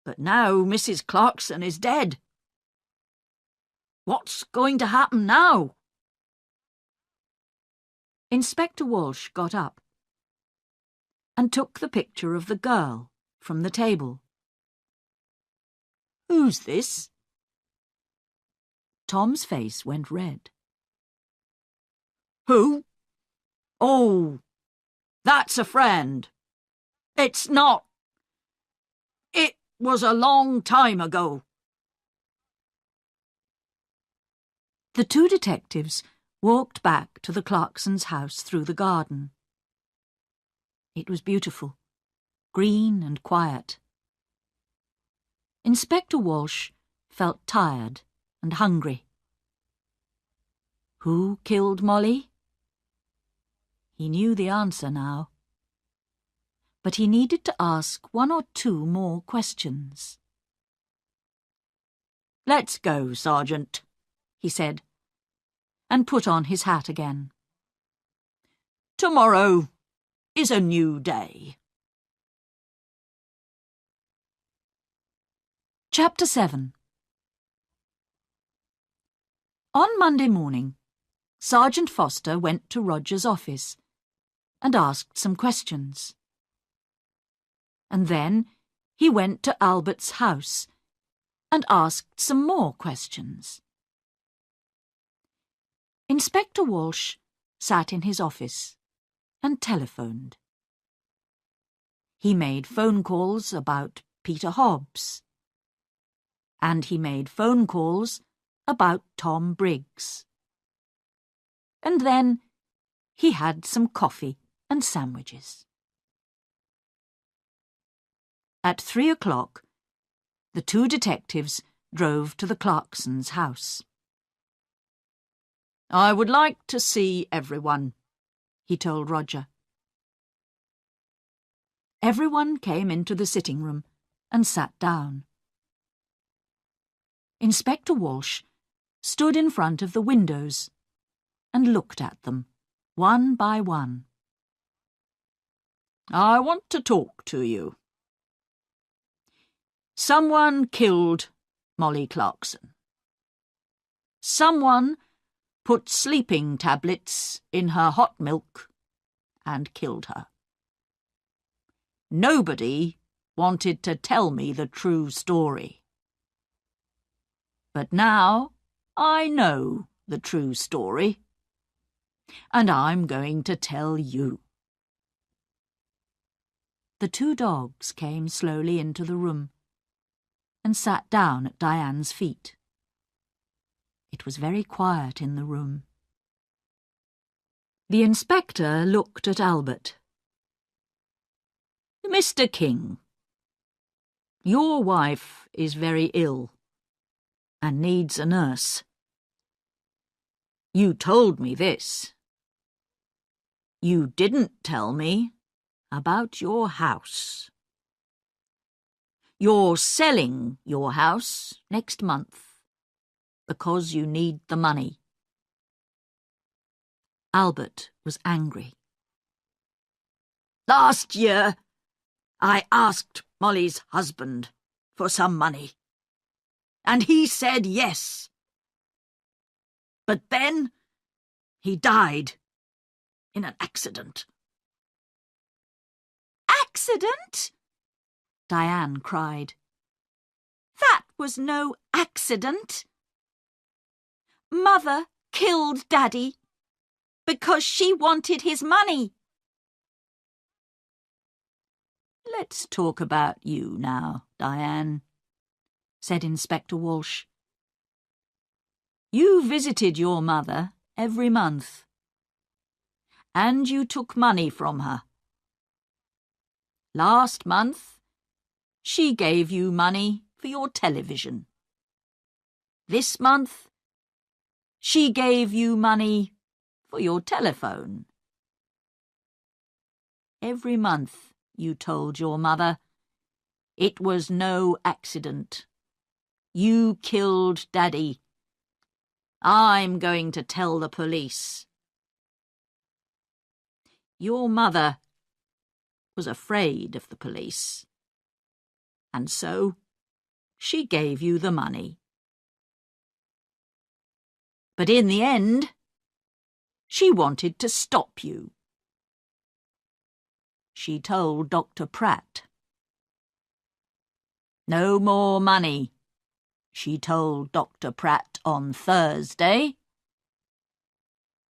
But now Mrs. Clarkson is dead. What's going to happen now? Inspector Walsh got up and took the picture of the girl from the table. Who's this? Tom's face went red. Who? Oh, that's a friend. It's not. It was a long time ago. The two detectives walked back to the Clarksons' house through the garden. It was beautiful, green and quiet. Inspector Walsh felt tired and hungry. Who killed Molly? He knew the answer now. But he needed to ask one or two more questions. Let's go, Sergeant, he said, and put on his hat again. Tomorrow is a new day. Chapter 7. On Monday morning, Sergeant Foster went to Roger's office and asked some questions. And then he went to Albert's house and asked some more questions. Inspector Walsh sat in his office and telephoned. He made phone calls about Peter Hobbs. And he made phone calls about Tom Briggs. And then he had some coffee and sandwiches. At 3 o'clock, the two detectives drove to the Clarksons' house. I would like to see everyone, he told Roger. Everyone came into the sitting room and sat down. Inspector Walsh stood in front of the windows and looked at them, one by one. I want to talk to you. Someone killed Molly Clarkson. Someone put sleeping tablets in her hot milk and killed her. Nobody wanted to tell me the true story. But now I know the true story, and I'm going to tell you. The two dogs came slowly into the room and sat down at Diane's feet. It was very quiet in the room. The inspector looked at Albert. Mr. King, your wife is very ill and needs a nurse. You told me this. You didn't tell me about your house. You're selling your house next month because you need the money. Albert was angry. Last year, I asked Molly's husband for some money, and he said yes. But then he died in an accident. Accident? Diane cried. That was no accident. Mother killed Daddy because she wanted his money. Let's talk about you now, Diane, said Inspector Walsh. You visited your mother every month, and you took money from her. Last month, she gave you money for your television. This month, she gave you money for your telephone. Every month you told your mother it was no accident. You killed Daddy. I'm going to tell the police. Your mother was afraid of the police, and so she gave you the money. But in the end, she wanted to stop you. She told Dr. Pratt. No more money, she told Dr. Pratt on Thursday,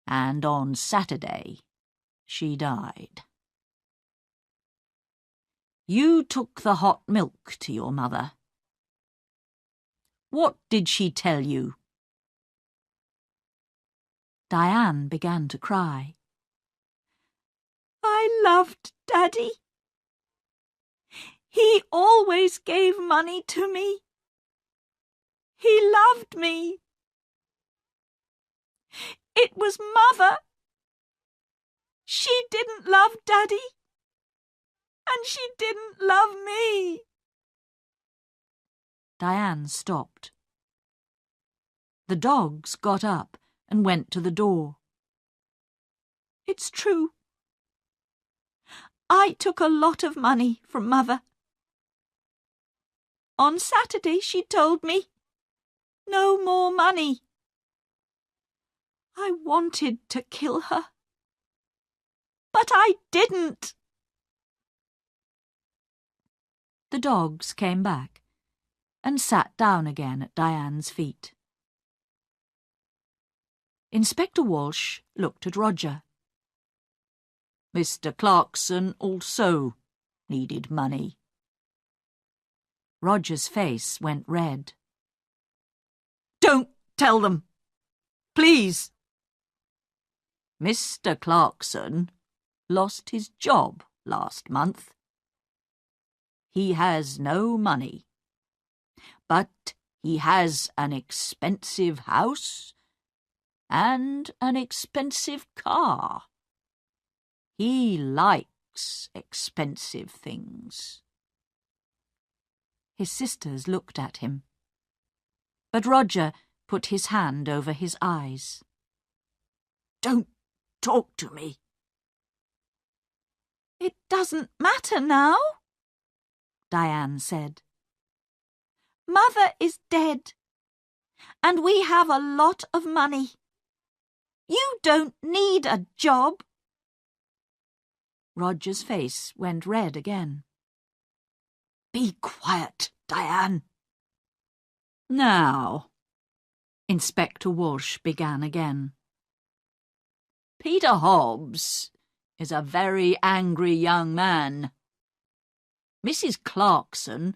and on Saturday she died. You took the hot milk to your mother. What did she tell you? Diane began to cry. I loved Daddy. He always gave money to me. He loved me. It was Mother. She didn't love Daddy, and she didn't love me. Diane stopped. The dogs got up and went to the door. It's true. I took a lot of money from Mother. On Saturday she told me, no more money. I wanted to kill her, but I didn't. The dogs came back and sat down again at Diane's feet. Inspector Walsh looked at Roger. Mr. Clarkson also needed money. Roger's face went red. Don't tell them, please. Mr. Clarkson lost his job last month. He has no money, but he has an expensive house and an expensive car. He likes expensive things. His sisters looked at him, but Roger put his hand over his eyes. Don't talk to me. It doesn't matter now, Diane said. Mother is dead, and we have a lot of money. You don't need a job. Roger's face went red again. Be quiet, Diane. Now, Inspector Walsh began again. Peter Hobbs is a very angry young man. Mrs. Clarkson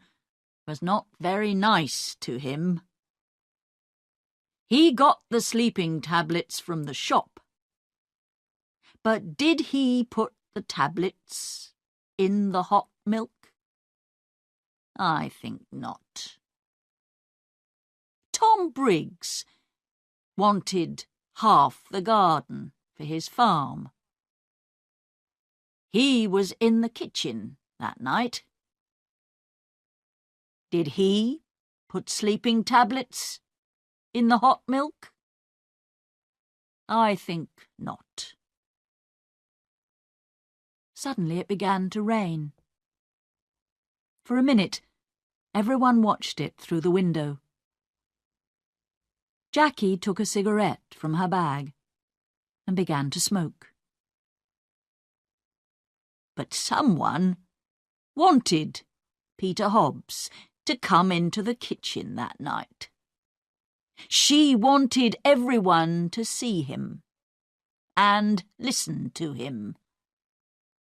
was not very nice to him. He got the sleeping tablets from the shop. But did he put the tablets in the hot milk? I think not. Tom Briggs wanted half the garden for his farm. He was in the kitchen that night. Did he put sleeping tablets in the hot milk? I think not. Suddenly it began to rain. For a minute, everyone watched it through the window. Jackie took a cigarette from her bag and began to smoke. But someone wanted Peter Hobbs to come into the kitchen that night. She wanted everyone to see him and listen to him,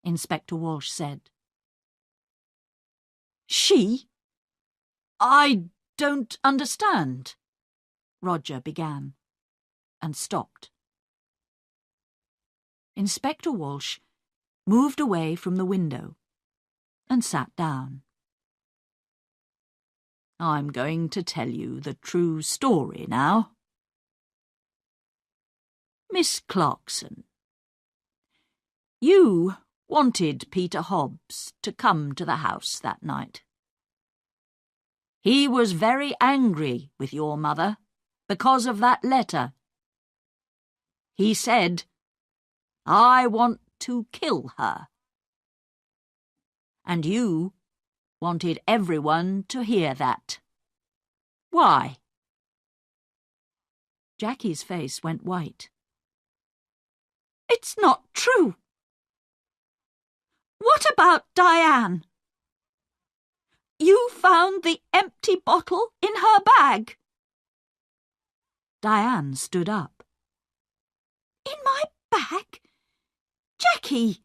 Inspector Walsh said. She? I don't understand, Roger began, and stopped. Inspector Walsh moved away from the window and sat down. I'm going to tell you the true story now. Miss Clarkson, you wanted Peter Hobbs to come to the house that night. He was very angry with your mother because of that letter. He said, "I want to kill her." And you wanted everyone to hear that. Why? Jackie's face went white. It's not true. What about Diane? You found the empty bottle in her bag. Diane stood up. In my bag? Jackie,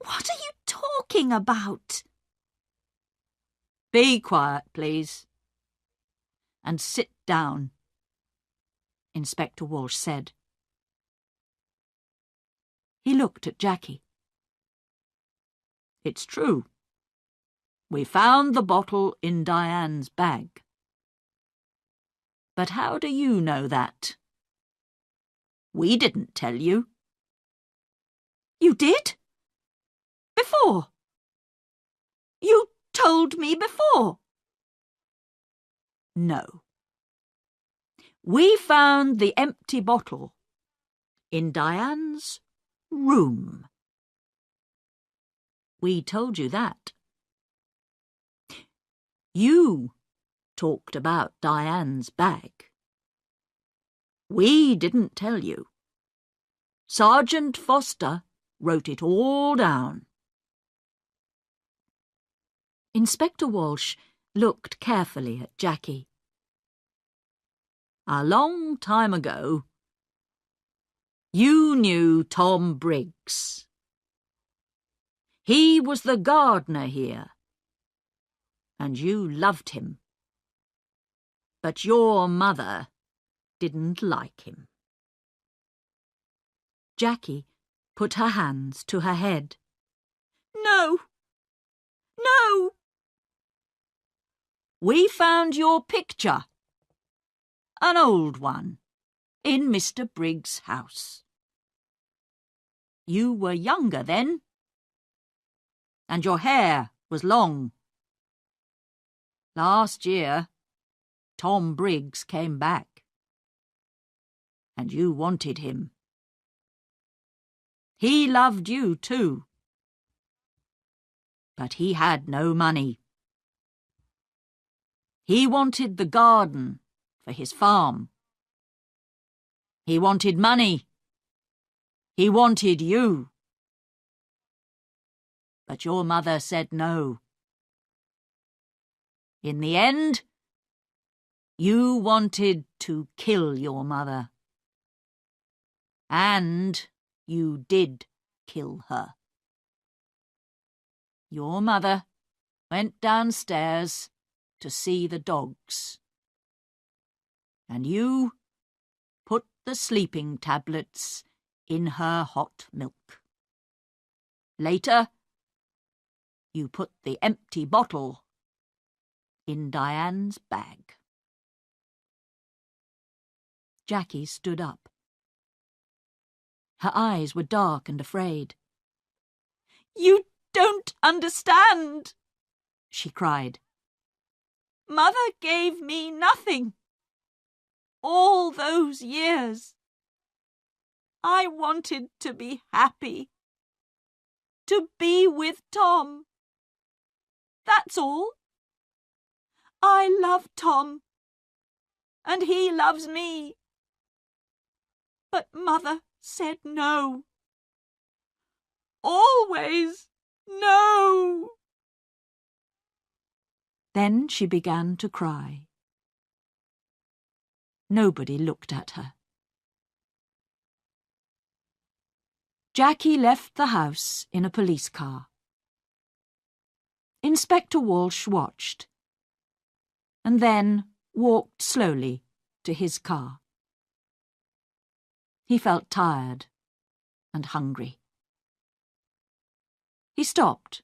what are you talking about? Be quiet, please. And sit down, Inspector Walsh said. He looked at Jackie. It's true. We found the bottle in Diane's bag. But how do you know that? We didn't tell you. You did? Before? You told me before? No. We found the empty bottle in Diane's room. We told you that. You talked about Diane's bag. We didn't tell you. Sergeant Foster wrote it all down. Inspector Walsh looked carefully at Jackie. A long time ago, you knew Tom Briggs. He was the gardener here, and you loved him. But your mother didn't like him. Jackie put her hands to her head. No! No! We found your picture, an old one, in Mr. Briggs' house. You were younger then, and your hair was long. Last year, Tom Briggs came back, and you wanted him. He loved you too, but he had no money. He wanted the garden for his farm. He wanted money. He wanted you. But your mother said no. In the end, you wanted to kill your mother. And you did kill her. Your mother went downstairs to see the dogs. And you the sleeping tablets in her hot milk. Later, you put the empty bottle in Diane's bag. Jackie stood up. Her eyes were dark and afraid. "You don't understand," she cried. "Mother gave me nothing. All those years. I wanted to be happy. To be with Tom. That's all. I love Tom. And he loves me. But Mother said no. Always no." Then she began to cry. Nobody looked at her. Jackie left the house in a police car. Inspector Walsh watched, and then walked slowly to his car. He felt tired and hungry. He stopped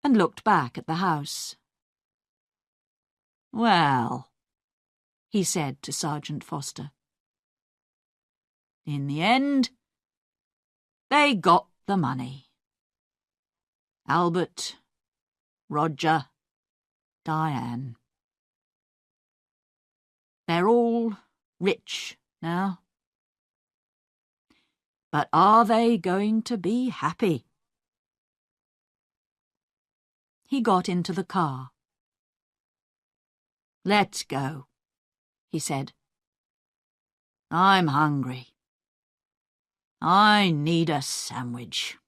and looked back at the house. "Well," he said to Sergeant Foster. "In the end, they got the money. Albert, Roger, Diane. They're all rich now. But are they going to be happy?" He got into the car. "Let's go," he said. "I'm hungry. I need a sandwich."